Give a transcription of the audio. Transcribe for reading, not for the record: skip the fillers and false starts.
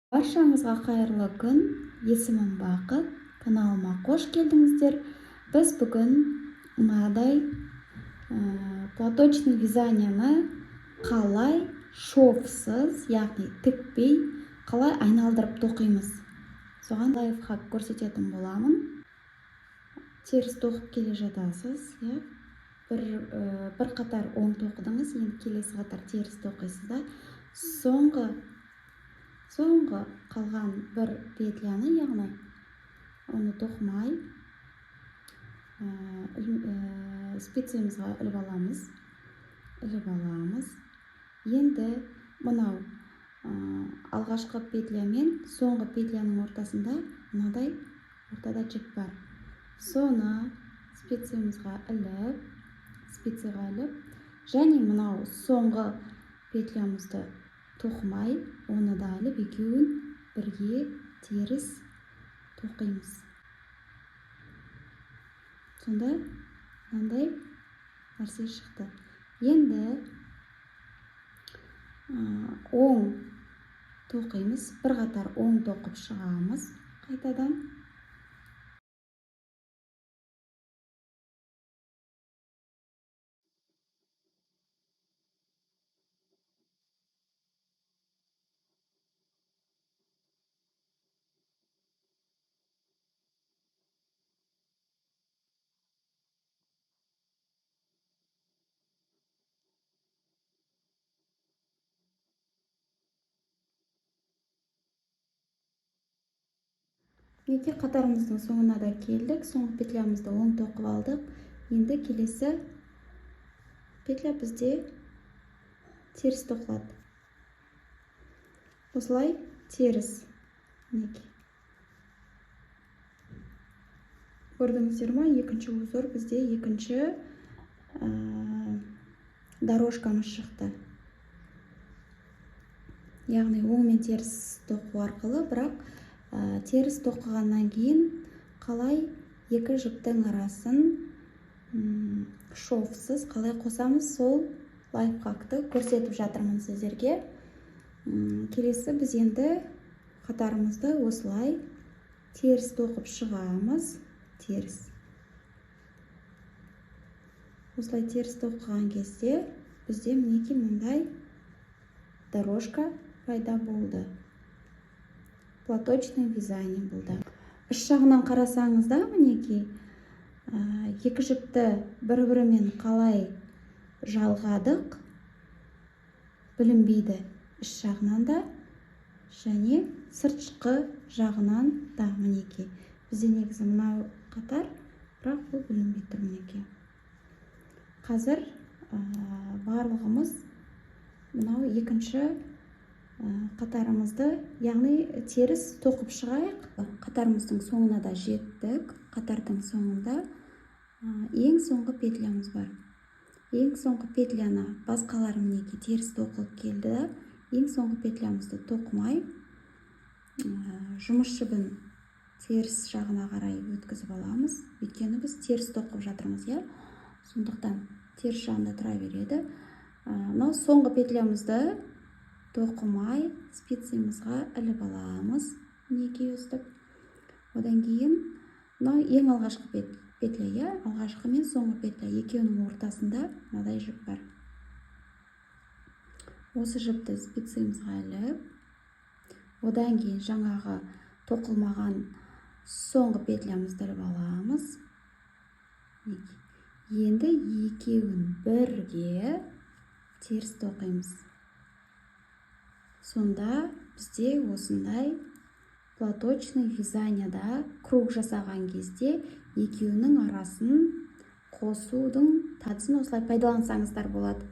Баршаңызға қайырлы күн. Есімім Бақыт. Каналыма қош келдіңіздер. Біз бүгін мынадай платочный вязанияны қалай шовсыз, яғни тікпей, қалай айналдырып тоқимыз. Соған лайфхак көрсететін боламын. Теріс тоқып келе жатасыз, бір қатар оң тоқыдыңыз, енді келесі қатар теріс тоқисыз. Соңғы қалған бір петляны, яғни оны тоқымай спицемізға іліп аламыз. Енді мынау алғашқы петля мен соңғы петляның ортасында мынадай ортада жіп бар. Соны спицемізға іліп, және мынау соңғы петлямызды тоқымай, оны да іліп, екеуін бірге теріс тоқимыз. Сонда мынандай нәрсе шықты. Енді оң тоқимыз, бір қатар оң тоқып шығамыз қайтадан. Неге қатарымыздың соңына да келдік. Соңғы петлямызды оң тоқып алдық. Енді келесі петля бізде теріс тоқылады. Осылай теріс. Көрдіңіздер ме? Екінші узор бізде екінші дорожкамыз шықты. Яғни оң мен теріс тоқу арқылы, бірақ теріс тоқығаннан кейін қалай екі жіптің арасын шовсыз қалай қосамыз, сол лайфхакты көрсетіп жатырмын сіздерге. Келесі біз енді қатарымызды осылай теріс тоқып шығамыз. Осылай теріс тоқыған кезде бізде мінекей мындай дорожка пайда болды. Платочный вязание болды. Үш жағынан қарасаңызда, мінекей екі жіпті бір-бірімен қалай жалғадық білінбейді. Үш жағынан да және сыртқы жағынан да мінекей. Бізде негізі мынау қатар, бірақ бұл білінбей тұр мінекей. Қазір барлығымыз мынау екінші қатарымызды, яғни теріс тоқып шығайық. Қатарымыздың соңына да жеттік. Қатардың соңында ең соңғы петлямыз бар. Ең соңғы петляны басқалары мінекей теріс тоқылып келді. Ең соңғы петлямызды тоқымай, жұмыс жібін теріс жағына қарай өткізіп аламыз. Өйткені біз теріс тоқып жатырмыз, сондықтан теріс жағында тұра береді. Мынау соңғы петлямызды тоқымай спицемізға іліп аламыз, мінекей өстіп. Одан кейін мынау ең алғашқы петля, алғашқы мен соңғы петля екеуінің ортасында мынадай жіп бар. Осы жіпті спицемізға іліп, одан кейін жаңағы тоқылмаған соңғы петлямызды іліп аламыз. Енді екеуін бірге теріс тоқимыз. Сонда бізде осындай платочный вязанияда круг жасаған кезде екеуінің арасын қосудың тәсілін осылай пайдалансаңыздар болады.